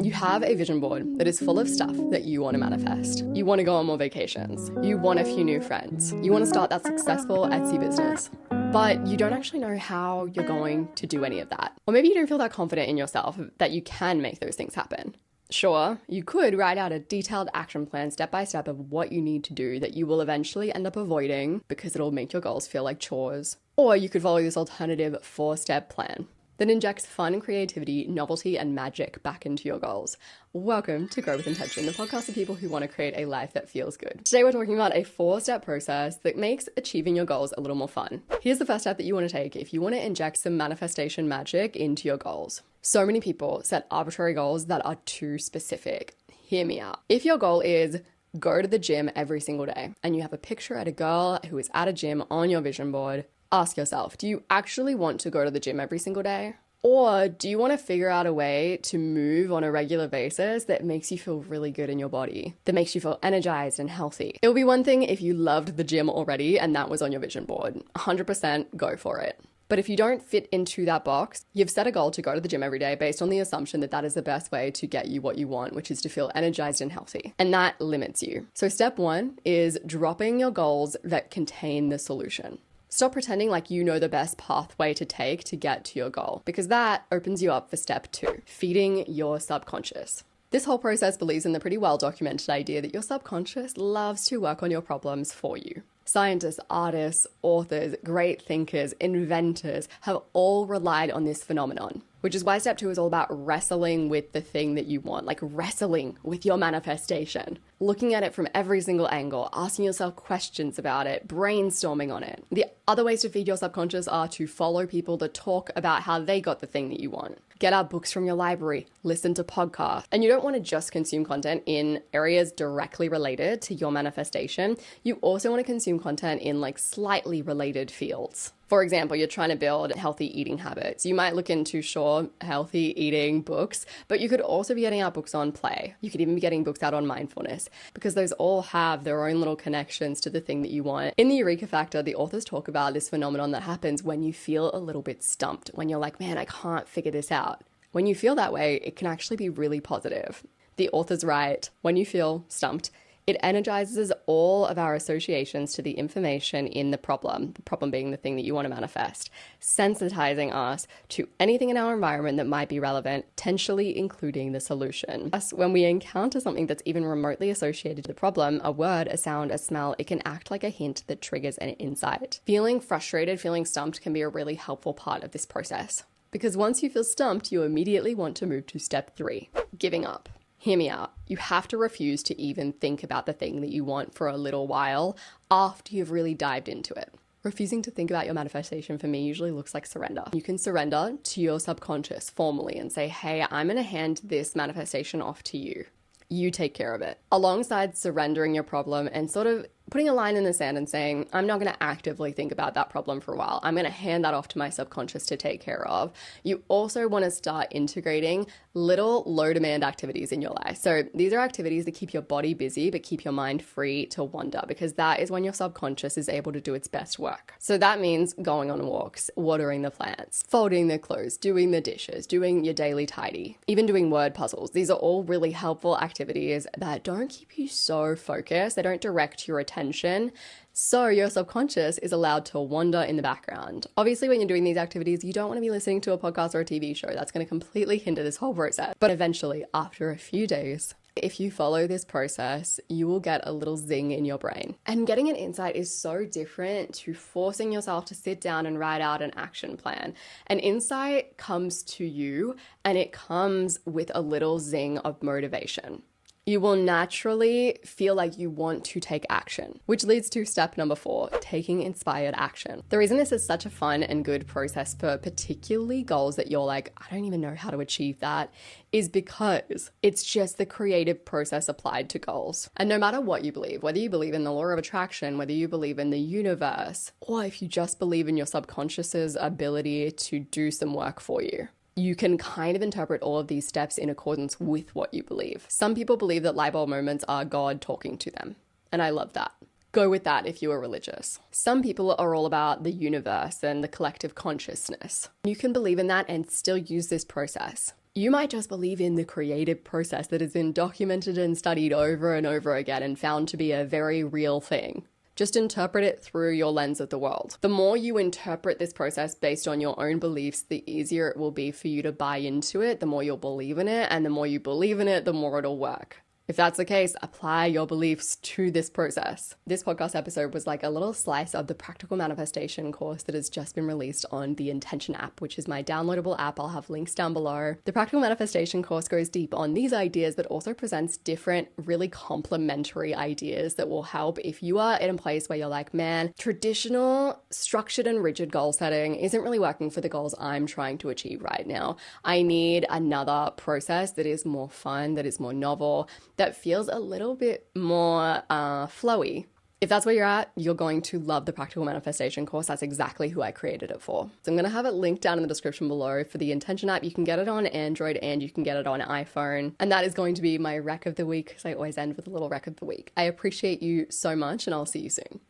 You have a vision board that is full of stuff that you want to manifest. You want to go on more vacations. You want a few new friends. You want to start that successful Etsy business. But you don't actually know how you're going to do any of that. Or maybe you don't feel that confident in yourself that you can make those things happen. Sure, you could write out a detailed action plan step by step of what you need to do that you will eventually end up avoiding because it'll make your goals feel like chores. Or you could follow this alternative 4-step plan that injects fun, creativity, novelty, and magic back into your goals. Welcome to Grow With Intention, the podcast for people who want to create a life that feels good. Today we're talking about a 4-step process that makes achieving your goals a little more fun. Here's the first step that you want to take if you want to inject some manifestation magic into your goals. So many people set arbitrary goals that are too specific. Hear me out. If your goal is go to the gym every single day, and you have a picture at a girl who is at a gym on your vision board, ask yourself, do you actually want to go to the gym every single day? Or do you want to figure out a way to move on a regular basis that makes you feel really good in your body, that makes you feel energized and healthy? It would be one thing if you loved the gym already and that was on your vision board. 100% go for it. But if you don't fit into that box, you've set a goal to go to the gym every day based on the assumption that that is the best way to get you what you want, which is to feel energized and healthy. And that limits you. So step 1 is dropping your goals that contain the solution. Stop pretending like you know the best pathway to take to get to your goal, because that opens you up for step 2, feeding your subconscious. This whole process believes in the pretty well-documented idea that your subconscious loves to work on your problems for you. Scientists, artists, authors, great thinkers, inventors have all relied on this phenomenon, which is why step 2 is all about wrestling with the thing that you want, like wrestling with your manifestation, looking at it from every single angle, asking yourself questions about it, brainstorming on it. The other ways to feed your subconscious are to follow people that talk about how they got the thing that you want. Get out books from your library, listen to podcasts. And you don't want to just consume content in areas directly related to your manifestation. You also want to consume content in like slightly related fields. For example, you're trying to build healthy eating habits. You might look into, sure, healthy eating books, but you could also be getting out books on play. You could even be getting books out on mindfulness, because those all have their own little connections to the thing that you want. In the Eureka Factor, the authors talk about this phenomenon that happens when you feel a little bit stumped, when you're like, man, I can't figure this out. When you feel that way, it can actually be really positive. The authors write, when you feel stumped, it energizes all of our associations to the information in the problem being the thing that you want to manifest, sensitizing us to anything in our environment that might be relevant, potentially including the solution. Thus, when we encounter something that's even remotely associated to the problem, a word, a sound, a smell, it can act like a hint that triggers an insight. Feeling frustrated, feeling stumped can be a really helpful part of this process, because once you feel stumped, you immediately want to move to step 3, giving up. Hear me out. You have to refuse to even think about the thing that you want for a little while after you've really dived into it. Refusing to think about your manifestation for me usually looks like surrender. You can surrender to your subconscious formally and say, hey, I'm going to hand this manifestation off to you. You take care of it. Alongside surrendering your problem and sort of putting a line in the sand and saying, I'm not going to actively think about that problem for a while. I'm going to hand that off to my subconscious to take care of. You also want to start integrating little low demand activities in your life. So these are activities that keep your body busy, but keep your mind free to wander, because that is when your subconscious is able to do its best work. So that means going on walks, watering the plants, folding the clothes, doing the dishes, doing your daily tidy, even doing word puzzles. These are all really helpful activities that don't keep you so focused. They don't direct your attention. So your subconscious is allowed to wander in the background. Obviously, when you're doing these activities, you don't want to be listening to a podcast or a TV show. That's going to completely hinder this whole process. But eventually, after a few days, if you follow this process, you will get a little zing in your brain. And getting an insight is so different to forcing yourself to sit down and write out an action plan. An insight comes to you, and it comes with a little zing of motivation. You will naturally feel like you want to take action, which leads to step number 4, taking inspired action. The reason this is such a fun and good process for particularly goals that you're like, I don't even know how to achieve that, is because it's just the creative process applied to goals. And no matter what you believe, whether you believe in the law of attraction, whether you believe in the universe, or if you just believe in your subconscious's ability to do some work for you, you can kind of interpret all of these steps in accordance with what you believe. Some people believe that light bulb moments are God talking to them, and I love that. Go with that if you are religious. Some people are all about the universe and the collective consciousness. You can believe in that and still use this process. You might just believe in the creative process that has been documented and studied over and over again and found to be a very real thing. Just interpret it through your lens of the world. The more you interpret this process based on your own beliefs, the easier it will be for you to buy into it, the more you'll believe in it, and the more you believe in it, the more it'll work. If that's the case, apply your beliefs to this process. This podcast episode was like a little slice of the practical manifestation course that has just been released on the Intention app, which is my downloadable app. I'll have links down below. The practical manifestation course goes deep on these ideas, but also presents different, really complementary ideas that will help if you are in a place where you're like, man, traditional, structured and rigid goal setting isn't really working for the goals I'm trying to achieve right now. I need another process that is more fun, that is more novel, that feels a little bit more flowy. If that's where you're at, you're going to love the Practical Manifestation course. That's exactly who I created it for. So I'm going to have it linked down in the description below for the Intention app. You can get it on Android and you can get it on iPhone. And that is going to be my rec of the week, because I always end with a little rec of the week. I appreciate you so much, and I'll see you soon.